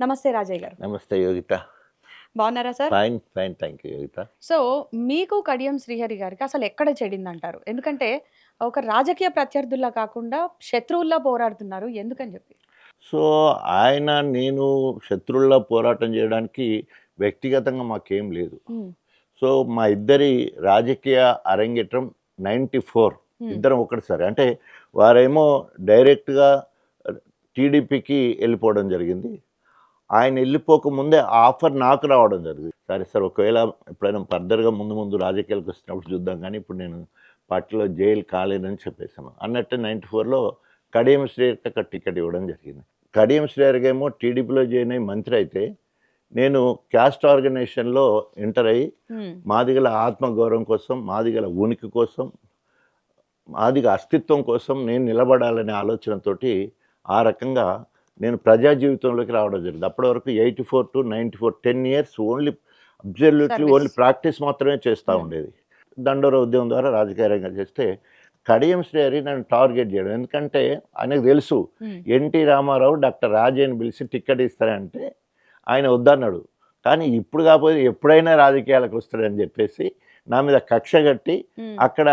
నమస్తే రాజయ్య గారు. నమస్తే యోగిత. బాగున్నారా sir? Fine fine, thank you Yogitha. So, మీకు కడియం శ్రీహరి గారికి అసలు ఎక్కడ చెడిందంటారు? ఎందుకంటే ఒక రాజకీయ ప్రత్యర్థుల్లా కాకుండా శత్రువుల్లా పోరాడుతున్నారు. ఎందుకని చెప్పి? సో ఆయన నేను శత్రువుల్లో పోరాటం చేయడానికి వ్యక్తిగతంగా మాకేం లేదు. హ్మ్. సో మా ఇద్దరి రాజకీయ అరంగేట్రం 94 ఇద్దరం ఒకటిసారి. అంటే వారేమో డైరెక్ట్గా టీడీపీకి వెళ్ళిపోవడం జరిగింది. ఆయన వెళ్ళిపోకముందే ఆఫర్ నాకు రావడం జరిగింది. సరే సార్, ఒకవేళ ఎప్పుడైనా ఫర్దర్గా ముందు రాజకీయాలకు వచ్చినప్పుడు చూద్దాం, కానీ ఇప్పుడు నేను పార్టీలో జైలు కాలేనని చెప్పేసాను అన్నట్టు 94లో కడియం శ్రీహరికి టికెట్ ఇవ్వడం జరిగింది. కడియం శ్రీహరికి ఏమో టీడీపీలో జాయిన్ అయ్యి మంత్రి అయితే, నేను క్యాస్ట్ ఆర్గనైజేషన్లో ఎంటర్ అయ్యి మాదిగల ఆత్మగౌరవం కోసం, మాదిగల ఉనికి కోసం, మాదిగ అస్తిత్వం కోసం నేను నిలబడాలనే ఆలోచనతోటి ఆ రకంగా నేను ప్రజా జీవితంలోకి రావడం జరిగింది. అప్పటి వరకు 84 to 94 10 years only absolutely only practice మాత్రమే చేస్తూ ఉండేది. దండోర ఉద్యమం ద్వారా రాజకీయ రంగం చేస్తే కడియం శ్రీహరి నన్ను టార్గెట్ చేయడం. ఎందుకంటే ఆయనకు తెలుసు ఎన్టీ రామారావు డాక్టర్ రాజయ్యని పిలిచి టికెట్ ఇస్తారంటే ఆయన వద్దన్నాడు. కానీ ఇప్పుడు కాకపోతే ఎప్పుడైనా రాజకీయాలకు వస్తాడని చెప్పేసి నా మీద కక్ష కట్టి అక్కడ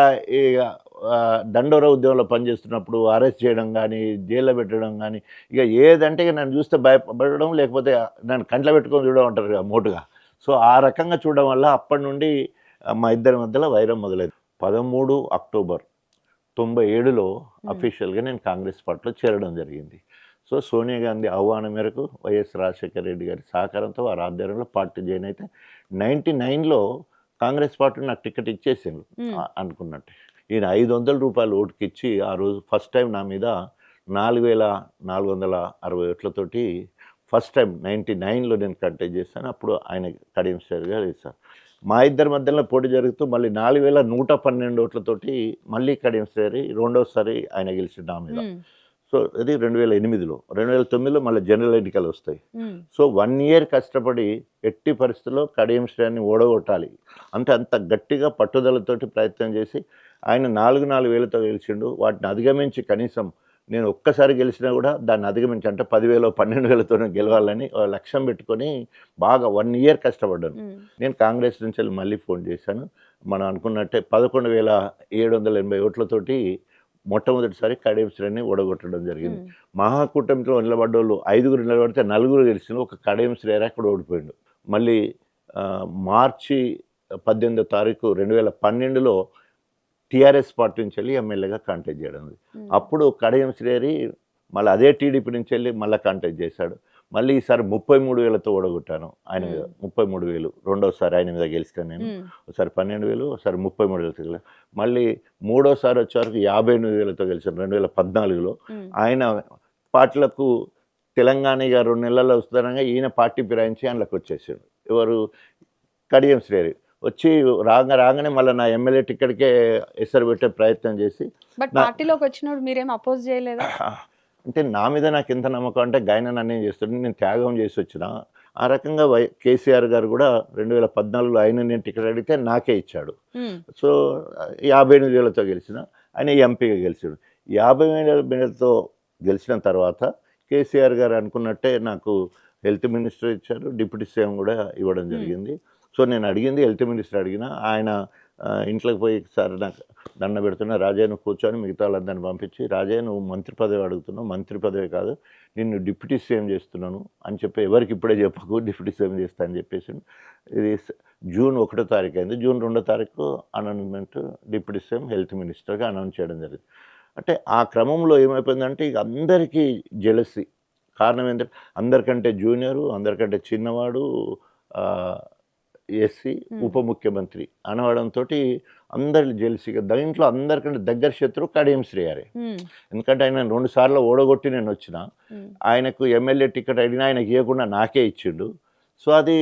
దండోర ఉద్యమంలో పనిచేస్తున్నప్పుడు అరెస్ట్ చేయడం కానీ, జైల్లో పెట్టడం కానీ, ఇక ఏదంటే ఇక నన్ను చూస్తే భయపడడం, లేకపోతే నన్ను కంట్లో పెట్టుకొని చూడడం అంటారు కదా మోటుగా. సో ఆ రకంగా చూడడం వల్ల అప్పటి నుండి మా ఇద్దరి మధ్యలో వైరం మొదలైంది. 13 అక్టోబర్ 97లో అఫీషియల్గా నేను కాంగ్రెస్ పార్టీలో చేరడం జరిగింది. సో సోనియా గాంధీ ఆహ్వానం మేరకు వైఎస్ రాజశేఖర రెడ్డి గారి సహకారంతో వారి ఆధ్వర్యంలో పార్టీ జాయిన్ అయితే 99లో కాంగ్రెస్ పార్టీ నాకు టికెట్ ఇచ్చేసిండు అనుకున్నట్టు. ఈయన 500 రూపాయలు ఓటుకి ఇచ్చి ఆ రోజు ఫస్ట్ టైం నా మీద 4460 ఓట్లతోటి ఫస్ట్ టైం 99లో నేను కంటెస్ట్ చేశాను. అప్పుడు ఆయన కడియం శ్రీహరి గారు వేశారు. మా ఇద్దరి మధ్యలో పోటీ జరుగుతూ మళ్ళీ 4112 ఓట్లతోటి మళ్ళీ కడియం శ్రీహరి రెండోసారి ఆయన గెలిచిండు నా మీద. సో అది 2008లో. 2009లో మళ్ళీ జనరల్ ఎన్నికలు వస్తాయి. సో 1 year కష్టపడి ఎట్టి పరిస్థితుల్లో కడియం శ్రీహరిని ఓడగొట్టాలి అంటే అంత గట్టిగా పట్టుదలతోటి ప్రయత్నం చేసి ఆయన 4,000తో గెలిచిండు. వాటిని అధిగమించి కనీసం నేను ఒక్కసారి గెలిచినా కూడా దాన్ని అధిగమించి అంటే 10,000 12,000తోనే గెలవాలని లక్ష్యం పెట్టుకొని బాగా 1 year కష్టపడ్డాను. నేను కాంగ్రెస్ నుంచి వెళ్ళి మళ్ళీ ఫోన్ చేశాను. మనం అనుకున్నట్టే 11,780 ఓట్లతోటి మొట్టమొదటిసారి కడియం శ్రీహరిని ఓడగొట్టడం జరిగింది. మహాకూటమిలో నిలబడ్డ వాళ్ళు 5 నిలబడితే 4 గెలిచిన ఒక కడియం శ్రీహరి అక్కడ ఓడిపోయిండు. మళ్ళీ మార్చి 18వ తారీఖు 2012లో టీఆర్ఎస్ పార్టీ నుంచి వెళ్ళి ఎమ్మెల్యేగా కాంటెస్ట్ చేయడం. అప్పుడు కడియం శ్రీహరి మళ్ళీ అదే టీడీపీ నుంచి వెళ్ళి మళ్ళీ కాంటెస్ట్ చేశాడు. మళ్ళీ ఈసారి 33,000తో ఓడగొట్టాను ఆయన మీద. 33,000 రెండోసారి ఆయన మీద గెలిచాను నేను. ఒకసారి 12,000, ఒకసారి 33,000. మళ్ళీ మూడోసారి వచ్చేవరకు 58,000తో గెలిచాను 2014లో. ఆయన పార్టీలకు తెలంగాణ 2 నెలల్లో వస్తానగా ఈయన పార్టీ ఫిరాయించి ఆయనలకు వచ్చేసాడు. ఎవరు? కడియం శ్రీహరి వచ్చి రాగానే మళ్ళీ నా ఎమ్మెల్యే టికెట్కే ఎసరు పెట్టే ప్రయత్నం చేసి పార్టీలోకి వచ్చినప్పుడు మీరేం అపోజ్ చేయలేదా? అంటే నా మీద నాకు ఎంత నమ్మకం అంటే గాయన నన్ను ఏం చేస్తాడు, నేను త్యాగం చేసి వచ్చిన. ఆ రకంగా కేసీఆర్ గారు కూడా 2014లో ఆయన నేను టికెట్ అడిగితే నాకే ఇచ్చాడు. సో 58,000తో గెలిచిన ఆయన ఎంపీగా గెలిచాడు. 50,000తో గెలిచిన తర్వాత కేసీఆర్ గారు అనుకున్నట్టే నాకు హెల్త్ మినిస్టర్ ఇచ్చారు, డిప్యూటీ సీఎం కూడా ఇవ్వడం జరిగింది. సో నేను అడిగింది హెల్త్ మినిస్టర్ అడిగినా ఆయన ఇంట్లోకి పోయి సార్ నాకు దండ పెడుతున్నా, రాజయ్య నువ్వు కూర్చొని మిగతా వాళ్ళందరిని పంపించి, రాజయ్య నువ్వు మంత్రి పదవి అడుగుతున్నావు, మంత్రి పదవి కాదు నిన్ను డిప్యూటీ సీఎం చేస్తున్నాను అని చెప్పి ఎవరికి ఇప్పుడే చెప్పకు, డిప్యూటీ సీఎం చేస్తా అని చెప్పేసి. ఇది జూన్ 1వ తారీఖు అయింది. జూన్ 2వ తారీఖు అనౌన్స్మెంట్ డిప్యూటీ సీఎం హెల్త్ మినిస్టర్గా అనౌన్స్ చేయడం జరిగింది. అంటే ఆ క్రమంలో ఏమైపోయిందంటే ఇక అందరికీ జెలసీ. కారణం ఏంటంటే అందరికంటే జూనియరు, అందరికంటే చిన్నవాడు, ఎస్సీ, ఉప ముఖ్యమంత్రి అనవడంతో అందరి జెల్సీగా దీంట్లో అందరికంటే దగ్గర శత్రువు కడియం శ్రీహరి. ఎందుకంటే ఆయన 2 సార్లు ఓడగొట్టి నేను వచ్చిన, ఆయనకు ఎమ్మెల్యే టికెట్ అడిగినా ఆయనకి ఇవ్వకుండా నాకే ఇచ్చిండు. సో అది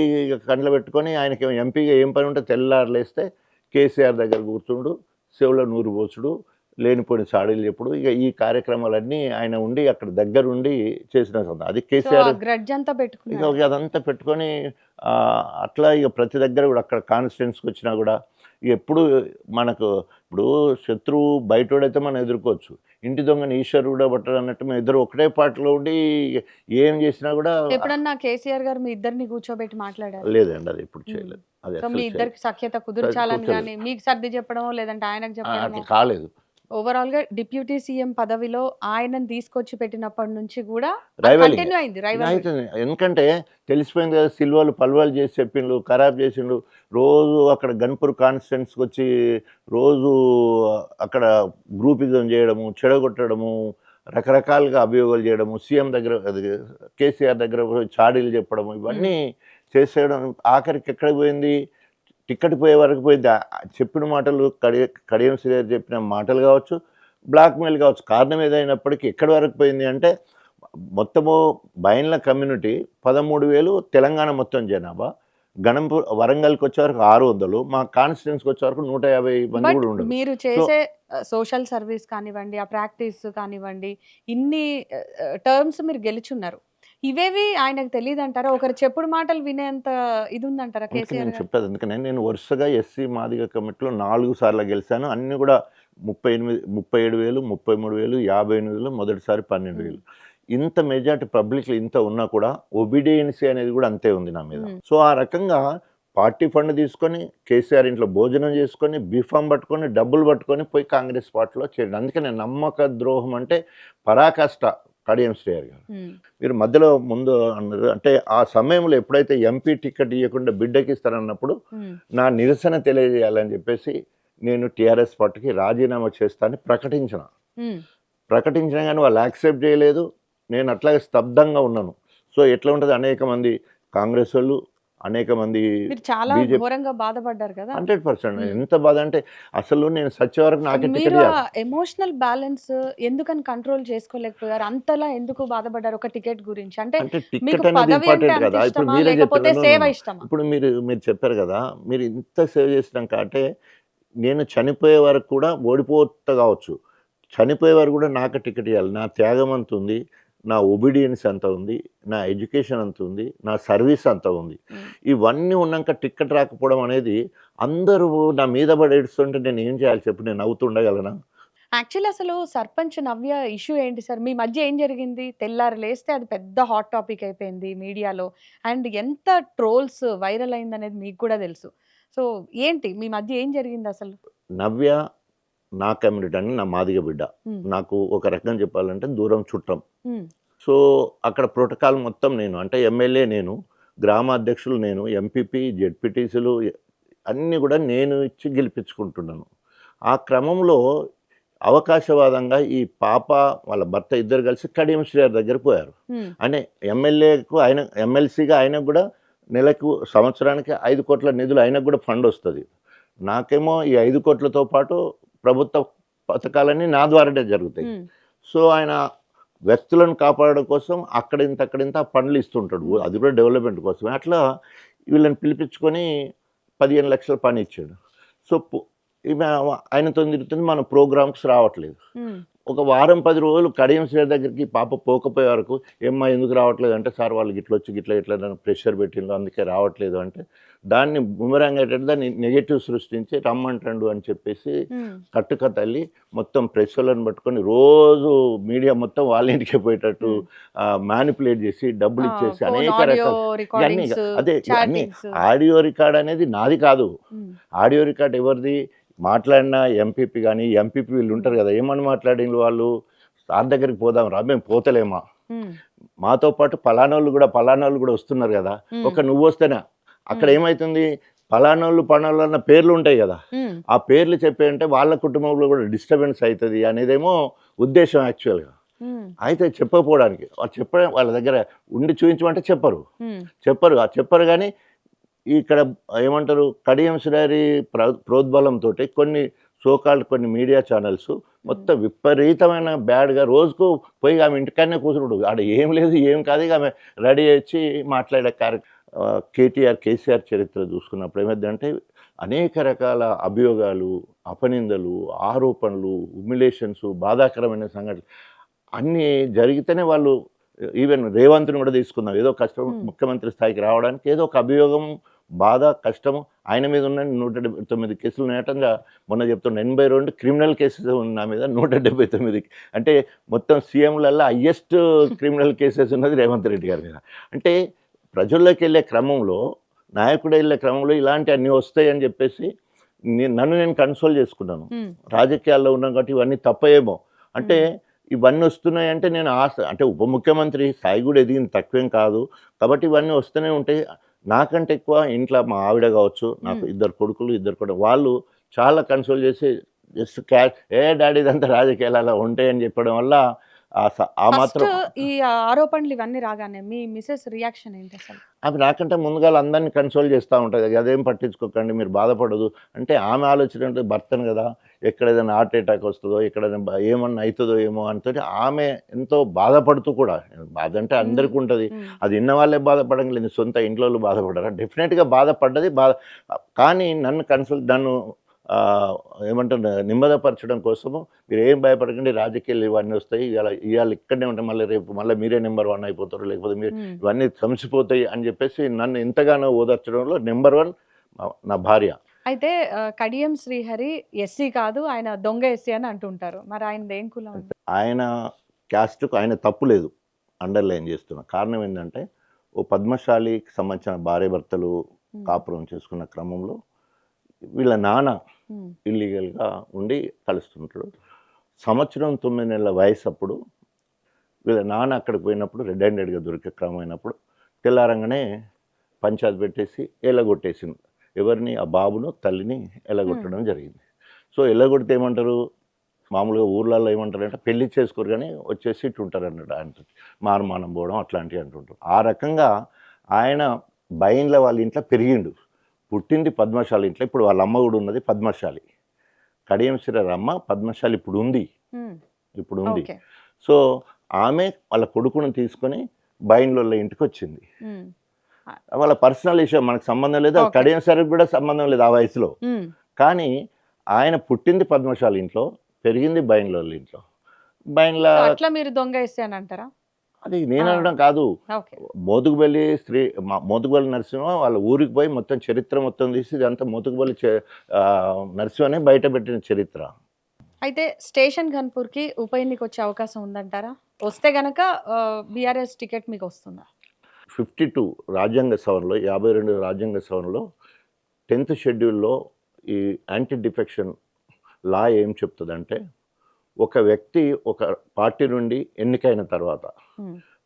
కండ్ల పెట్టుకొని ఆయనకి ఎంపీగా ఏం పని ఉంటే తెల్లారులేస్తే కేసీఆర్ దగ్గర కూర్చుండు, చెవులో నూరు పోసుడు, లేనిపోయిన సాడీలు చెప్పుడు. ఇక ఈ కార్యక్రమాలన్నీ ఆయన ఉండి అక్కడ దగ్గరుండి చేసిన అది కేసీఆర్ ఇక అదంతా పెట్టుకొని అట్లా ఇక ప్రతి దగ్గర కూడా అక్కడ కాన్స్టిట్యున్సీకి వచ్చినా కూడా ఎప్పుడు మనకు ఇప్పుడు శత్రువు బయటోడైతే మనం ఎదుర్కోవచ్చు, ఇంటి దొంగని ఈశ్వరు కూడా పట్టడు అన్నట్టు మేము ఇద్దరు ఒకటే పాటలో ఉండి ఏం చేసినా కూడా ఎప్పుడన్నా కేసీఆర్ గారు మీ ఇద్దరిని కూర్చోబెట్టి మాట్లాడారు? లేదండి, అది ఎప్పుడు చేయలేదు. అది సో మీ అసలు ఇద్దరికి సఖ్యత కుదిర్చాలని కూర్చోలేదు. గానీ, మీకు సర్ది చెప్పడమో, లేదంటే ఆయనకు చెప్పడమో, అట్లా కాలేదు. ఓవరాల్‌గా డిప్యూటీ సీఎం పదవిలో ఆయనని తీసుకొచ్చి పెట్టినప్పటి నుంచి గూడా అది రైవలింగ్ కంటిన్యూ అయింది రైవల్రీ. అవుతుంది. ఎందుకంటే తెలిసిపోయింది కదా, సిల్వలు పల్వలు చేసి చెప్పిండు, ఖరాబ్ చేసిండు. రోజు అక్కడ గన్పూర్ కాన్స్టిట్యున్సీకి వచ్చి రోజు అక్కడ గ్రూపిజం చేయడము, చెడగొట్టడము, రకరకాలుగా అభియోగాలు చేయడము, సీఎం దగ్గర అది కేసీఆర్ దగ్గర పోయి చాడీలు చెప్పడము, ఇవన్నీ చేసేయడం. ఆఖరికి ఎక్కడ పోయింది, టికెట్ పోయే వరకు పోయింది. చెప్పిన మాటలు కడియం శ్రీహరి చెప్పిన మాటలు కావచ్చు, బ్లాక్మెయిల్ కావచ్చు, కారణం ఏదైనప్పటికీ ఎక్కడి వరకు పోయింది అంటే మొత్తము బైన్ల కమ్యూనిటీ 13,000 తెలంగాణ మొత్తం జనాభా. గణంపూర్ వరంగల్కి వచ్చే వరకు 600, మా కాన్స్టిట్యున్సీకి వచ్చే వరకు 150 మంది బట్ కూడా ఉండదు. మీరు చేసే సోషల్ సర్వీస్ కానివ్వండి, ఆ ప్రాక్టీస్ కానివ్వండి, ఇన్ని టర్మ్స్ మీరు గెలుచున్నారు. ఇవేవి ఆయనకు తెలీదంటారా? ఒకరు చెప్పుడు మాటలు వినేంత ఇది ఉందంటారా అందుకే కేసీఆర్ నేను గారు? చెప్పేది, అందుకనే నేను వరుసగా ఎస్సీ మాదిగ కమిటీలో 4 సార్లు గెలిచాను. అన్నీ కూడా 38, 37,000, 33,000, 58,000, మొదటిసారి 12,000. ఇంత మెజార్టీ పబ్లిక్లో ఇంత ఉన్నా కూడా ఒబిడియన్సీ అనేది కూడా అంతే ఉంది నా మీద. సో ఆ రకంగా పార్టీ ఫండ్ తీసుకొని కేసీఆర్ ఇంట్లో భోజనం చేసుకొని బీఫామ్ పట్టుకొని డబ్బులు పట్టుకొని పోయి కాంగ్రెస్ పార్టీలో చేరండి. అందుకనే నమ్మక ద్రోహం అంటే పరాకాష్ట కడియం శ్రీహరి గారు. మీరు మధ్యలో ముందు అన్నారు అంటే ఆ సమయంలో ఎప్పుడైతే ఎంపీ టికెట్ ఇవ్వకుండా బిడ్డకి ఇస్తారన్నప్పుడు నా నిరసన తెలియజేయాలని చెప్పేసి నేను టీఆర్ఎస్ పార్టీకి రాజీనామా చేస్తానని ప్రకటించిన కానీ వాళ్ళు యాక్సెప్ట్ చేయలేదు. నేను అట్లాగే స్తబ్దంగా ఉన్నాను. సో ఎట్లా ఉంటుంది, అనేక మంది కాంగ్రెస్ వాళ్ళు, అనేక మంది మీరు చాలా బీజేపీ ఘోరంగా బాధపడ్డారు కదా? 100%. ఎంత బాధ అంటే అసలు నేను సచ్చే వరకు నాకే టికెట్ మీరు ఇవ్వాలి. ఎమోషనల్ బ్యాలెన్స్ ఎందుకని కంట్రోల్ చేసుకోలేకపోయారు? అంతలా ఎందుకు బాధపడ్డారు ఒక టికెట్ గురించి? అంటే అంటే మీకు టికెట్ అనేది పదవి అంటే ఇంపార్టెంట్ అంత కదా. ఇప్పుడు ఇష్టమా, మీరే లేకపోతే చెప్పారు. సేవ ఇష్టమా? ఇప్పుడు మీరు చెప్పారు కదా, మీరు ఇంత సేవ్ చేసినాక అంటే నేను చనిపోయే వరకు కూడా ఓడిపోతా కావచ్చు, చనిపోయే వరకు కూడా నాకు టికెట్ ఇవ్వాలి. నా త్యాగం అంత ఉంది, నా ఒబీడియన్స్ అంత ఉంది, నా ఎడ్యుకేషన్ అంత ఉంది, నా సర్వీస్ అంత ఉంది. ఇవన్నీ ఉన్నాక టికెట్ రాకపోవడం అనేది అందరూ నా మీద పడి ఏడుస్తుంటే నేను ఏం చేయాలి చెప్పు, నేను నవ్వుతుండగలనా? యాక్చువల్లీ అసలు సర్పంచ్ నవ్య ఇష్యూ ఏంటి సార్? మీ మధ్య ఏం జరిగింది? తెల్లారి లేస్తే అది పెద్ద హాట్ టాపిక్ అయిపోయింది మీడియాలో. అండ్ ఎంత ట్రోల్స్ వైరల్ అయిందనేది మీకు కూడా తెలుసు. సో ఏంటి మీ మధ్య ఏం జరిగింది అసలు? నవ్య నా కమ్యూనిటీ అని, నా మాదిగ బిడ్డ. నాకు ఒక రకంగా చెప్పాలంటే దూరం చుట్టం. సో అక్కడ ప్రోటోకాల్ మొత్తం నేను, అంటే ఎమ్మెల్యే నేను, గ్రామ అధ్యక్షులు నేను, ఎంపీపీ, జెడ్పీటీసీలు అన్నీ కూడా నేను ఇచ్చి గెలిపించుకుంటున్నాను. ఆ క్రమంలో అవకాశవాదంగా ఈ పాప వాళ్ళ భర్త ఇద్దరు కలిసి కడియం శ్రీహరి దగ్గర పోయారు. అంటే ఎమ్మెల్యేకు ఆయన, ఎమ్మెల్సీగా ఆయనకు కూడా నెలకు సంవత్సరానికి 5 కోట్ల నిధులు ఆయనకు కూడా ఫండ్ వస్తుంది. నాకేమో ఈ 5 కోట్లతో పాటు ప్రభుత్వ పథకాలన్నీ నా ద్వారానే జరుగుతాయి. సో ఆయన వ్యక్తులను కాపాడడం కోసం అక్కడింత ఫండ్లు ఇస్తుంటాడు, అది కూడా డెవలప్మెంట్ కోసమే. అట్లా వీళ్ళని పిలిపించుకొని 15 లక్షల పని ఇచ్చాడు. సో ఈమె ఆయనతో తిరుగుతుంది, మన ప్రోగ్రామ్స్ రావట్లేదు. ఒక వారం 10 రోజులు కడియం శ్రీహరి దగ్గరికి పాప పోకపోయే వరకు, ఏమ్మా ఎందుకు రావట్లేదు అంటే, సార్ వాళ్ళకి ఇట్లా వచ్చి ఇట్లా ప్రెషర్ పెట్టిండు అందుకే రావట్లేదు అంటే, దాన్ని బుమరాంగ్ అయ్యేటట్టు దాన్ని నెగటివ్ సృష్టించి రమ్మంటాడు అని చెప్పేసి కట్టుక తల్లి మొత్తం ప్రెస్ వాళ్ళని పట్టుకొని రోజు మీడియా మొత్తం వాళ్ళ ఇంటికి పోయేటట్టు మ్యానిపులేట్ చేసి డబ్బులు ఇచ్చేసి అనేక రకాల ఇవన్నీ. అదే అన్ని ఆడియో రికార్డ్ అనేది నాది కాదు. ఆడియో రికార్డ్ ఎవరిది? మాట్లాడిన ఎంపీపీ కానీ, ఎంపీపీ వీళ్ళు ఉంటారు కదా, ఏమని మాట్లాడిన వాళ్ళు, సార్ దగ్గరికి పోదాం రా, మేము పోతలేమా, మాతో పాటు పలానోళ్ళు కూడా వస్తున్నారు కదా, ఒక నువ్వు వస్తేనే అక్కడ ఏమవుతుంది, పలానోళ్ళు అన్న పేర్లు ఉంటాయి కదా, ఆ పేర్లు చెప్పేయంటే వాళ్ళ కుటుంబంలో కూడా డిస్టర్బెన్స్ అవుతుంది అనేదేమో ఉద్దేశం యాక్చువల్గా. అయితే చెప్పకపోవడానికి చెప్పడం, వాళ్ళ దగ్గర ఉండి చూపించమంటే చెప్పరు కానీ ఇక్కడ ఏమంటారు, కడియం శ్రీహరి ప్రోద్బలంతో కొన్ని మీడియా ఛానల్స్ మొత్తం విపరీతమైన బ్యాడ్గా రోజుకు పోయి ఆమె ఇంటికాడనే కూర్చుంటాడు. ఆడ ఏం లేదు ఏం కాదు, ఇక ఆమె రెడీ వచ్చి మాట్లాడే కేసీఆర్ చరిత్ర చూసుకున్నప్పుడు ఏమైందంటే అనేక రకాల అభియోగాలు, అపనిందలు, ఆరోపణలు, హ్యూమిలేషన్స్, బాధాకరమైన సంఘటనలు అన్నీ జరిగితేనే వాళ్ళు ఈవెన్ రేవంత్ని కూడా తీసుకుందాం, ఏదో కష్టం ముఖ్యమంత్రి స్థాయికి రావడానికి ఏదో ఒక అభియోగం బాధ కష్టము. ఆయన మీద ఉన్న 179 కేసులు ఉన్నాయటంగా మొన్న చెప్తున్నా. 82 క్రిమినల్ కేసెస్ ఉన్న మీద 179. అంటే మొత్తం సీఎంలలో హయ్యెస్ట్ క్రిమినల్ కేసెస్ ఉన్నది రేవంత్ రెడ్డి గారి మీద. అంటే ప్రజల్లోకి వెళ్ళే క్రమంలో, నాయకుడు వెళ్ళే క్రమంలో ఇలాంటి అన్నీ వస్తాయని చెప్పేసి నన్ను నేను కన్సోల్ చేసుకున్నాను. రాజకీయాల్లో ఉన్నాం కాబట్టి ఇవన్నీ తప్పయేమో అంటే ఇవన్నీ వస్తున్నాయంటే నేను అంటే ఉప ముఖ్యమంత్రి స్థాయి కూడా ఎదిగింది తక్కువేం కాదు కాబట్టి ఇవన్నీ వస్తూనే ఉంటాయి. నాకంటే ఎక్కువ ఇంట్లో మా ఆవిడ కావచ్చు, నాకు 2 కొడుకులు 2 కొడుకు వాళ్ళు చాలా కన్సోల్ చేసి జస్ట్ డాడీ ఇదంతా రాజకీయాలు అలా ఉంటాయని చెప్పడం వల్ల ఆ మాత్రం ఈ ఆరోపణలు ఇవన్నీ రాగానే మీ మిసెస్ రియాక్షన్ ఏంటి అసలు? ఆమె నాకంటే ముందుగా అందరినీ కన్సోల్ చేస్తూ ఉంటుంది. అదేం పట్టించుకోకండి, మీరు బాధపడదు అంటే ఆమె ఆలోచన అంటే భర్తను కదా, ఎక్కడ ఏదైనా హార్ట్ అటాక్ వస్తుందో, ఎక్కడైనా ఏమన్నా అవుతుందో ఏమో అంటే ఆమె ఎంతో బాధపడుతూ కూడా, బాధ అంటే అందరికీ ఉంటుంది, అది విన్న వాళ్ళే బాధపడలేదు, సొంత ఇంట్లో వాళ్ళు బాధపడరా, డెఫినెట్గా బాధపడ్డది కానీ నన్ను ఏమంటారు నెమ్మదపరచడం కోసము మీరు ఏం భయపడకండి, రాజకీయాలు ఇవన్నీ వస్తాయి, ఇవాళ ఇక్కడనే ఉంటాయి, మళ్ళీ మీరే నెంబర్ 1 అయిపోతారు, లేకపోతే మీరు ఇవన్నీ సమసిపోతాయి అని చెప్పేసి నన్ను ఎంతగానో ఓదార్చడంలో నెంబర్ 1 నా భార్య. అయితే కడియం శ్రీహరి ఎస్సీ కాదు, ఆయన దొంగ ఎస్సీ అని అంటుంటారు. మరి ఆయన ఏం కులం? ఆయన క్యాస్ట్కు ఆయన తప్పు లేదు, అండర్లైన్ చేస్తున్నా. కారణం ఏంటంటే ఓ పద్మశాలికి సంబంధించిన భార్య భర్తలు కాపురం చేసుకున్న క్రమంలో వీళ్ళ నాన్న ఇల్లీగల్గా ఉండి కలుస్తుంటాడు. 9 నెలల వయసు అప్పుడు వీళ్ళ నాన్న అక్కడికి పోయినప్పుడు రెడ్ హ్యాండెడ్గా దొరికే క్రమం అయినప్పుడు తెల్లారంగానే పంచాయతీ పెట్టేసి ఎల్లగొట్టేసింది. ఎవరిని? ఆ బాబును తల్లిని ఎల్లగొట్టడం జరిగింది. సో ఎల్లగొడితే ఏమంటారు, మామూలుగా ఊర్లలో ఏమంటారు అంటే పెళ్లి చేసుకోరు కానీ వచ్చేసి ఇటు ఉంటారు అన్నాడు. ఆయన మారుమానం పోవడం అట్లాంటివి అంటుంటారు. ఆ రకంగా ఆయన బయన్ల వాళ్ళ ఇంట్లో పెరిగిండు. పుట్టింది పద్మశాలి ఇంట్లో. ఇప్పుడు వాళ్ళ అమ్మ కూడా ఉన్నది పద్మశాలి. కడియం శ్రీహరి అమ్మ పద్మశాలి ఇప్పుడు ఉంది. సో ఆమె వాళ్ళ కొడుకును తీసుకొని బయన్ల ఇంటికి వచ్చింది. వాళ్ళ పర్సనల్ విషయం మనకు సంబంధం లేదు, కడియం శ్రీహరికి కూడా సంబంధం లేదు ఆ వయసులో. కానీ ఆయన పుట్టింది పద్మశాలి ఇంట్లో, పెరిగింది బయన్ల ఇంట్లో. అట్లా మీరు దొంగ ఎస్సీ అని అంటారా? అది నేను అనడం కాదు, మోతుకుబల్లి నరసింహ వాళ్ళ ఊరికి పోయి మొత్తం చరిత్ర మొత్తం తీసి ఇదంతా మోతుకుబల్లి నరసింహనే బయట పెట్టిన చరిత్ర. అయితే స్టేషన్ ఘన్పూర్కి ఉప ఎన్నిక వచ్చే అవకాశం ఉందంటారా? వస్తే గనక బీఆర్ఎస్ టికెట్ మీకు వస్తుందా? 52 రాజ్యాంగ సవరణలో 52 రాజ్యాంగ సవరణలో 10th షెడ్యూల్లో ఈ యాంటీ డిఫెక్షన్ లా ఏం చెప్తుందంటే, ఒక వ్యక్తి ఒక పార్టీ నుండి ఎన్నికైన తర్వాత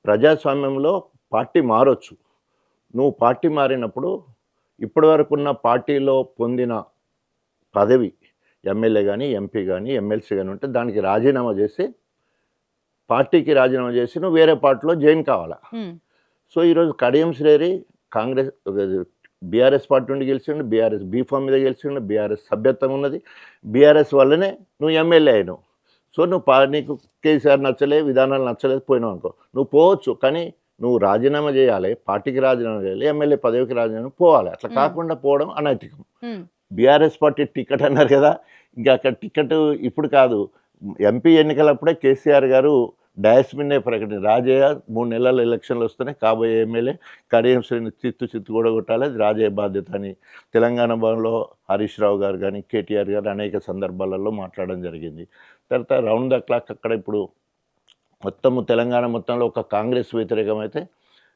ప్రజాస్వామ్యంలో పార్టీ మారొచ్చు. నువ్వు పార్టీ మారినప్పుడు ఇప్పటి వరకు ఉన్న పార్టీలో పొందిన పదవి ఎమ్మెల్యే కానీ, ఎంపీ కానీ, ఎమ్మెల్సీ కానీ ఉంటే దానికి రాజీనామా చేసి, పార్టీకి రాజీనామా చేసి నువ్వు వేరే పార్టీలో జాయిన్ కావాలా. సో ఈరోజు కడియం శ్రీహరి కాంగ్రెస్ బీఆర్ఎస్ పార్టీ నుండి గెలిచిండు, బీఆర్ఎస్ బీఫామ్ మీద గెలిచిండు, బీఆర్ఎస్ సభ్యత్వం ఉన్నది, బీఆర్ఎస్ వల్లనే నువ్వు ఎమ్మెల్యే అయినావు. సో నీకు కేసీఆర్ నచ్చలే, విధానాలు నచ్చలేదు, పోయినావు అనుకో, నువ్వు పోవచ్చు, కానీ నువ్వు రాజీనామా చేయాలి, పార్టీకి రాజీనామా చేయాలి, ఎమ్మెల్యే పదవికి రాజీనామా పోవాలి. అట్లా కాకుండా పోవడం అనైతికం. బీఆర్ఎస్ పార్టీ టికెట్ అన్నారు కదా, ఇంకా అక్కడ టికెట్ ఇప్పుడు కాదు, ఎంపీ ఎన్నికలప్పుడే కేసీఆర్ గారు డయాస్ మీదే ప్రకటన, రాజయ్య 3 నెలల ఎలక్షన్లు వస్తేనే కాబోయే ఎమ్మెల్యే, కడియం శ్రీని చిత్తు కూడా కొట్టాలి, అది రాజయ్య బాధ్యత అని తెలంగాణ భవన్లో హరీష్ రావు గారు కానీ, కేటీఆర్ గారు అనేక సందర్భాలలో మాట్లాడడం జరిగింది. తర్వాత రౌండ్ ద క్లాక్ అక్కడ ఇప్పుడు మొత్తము తెలంగాణ మొత్తంలో ఒక కాంగ్రెస్ వ్యతిరేకం అయితే,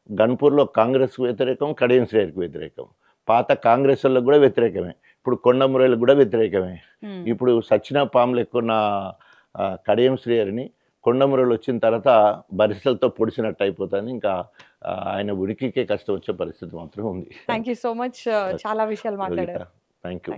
గన్పూర్లో కాంగ్రెస్ వ్యతిరేకం, కడియం శ్రీహరికి వ్యతిరేకం, పాత కాంగ్రెస్ వాళ్ళకు కూడా వ్యతిరేకమే, ఇప్పుడు కొండమురేళ్ళకు కూడా వ్యతిరేకమే. ఇప్పుడు సచిన పాములు ఎక్కున్న కడియం శ్రీహరిని కొండమురలు వచ్చిన తర్వాత బరిసెలతో పొడిచినట్టు అయిపోతుంది. ఇంకా ఆయన ఉనికికే కష్టం వచ్చే పరిస్థితి మాత్రం ఉంది. థ్యాంక్ యూ సో మచ్, చాలా విషయాలు మాట్లాడారు. Thank you.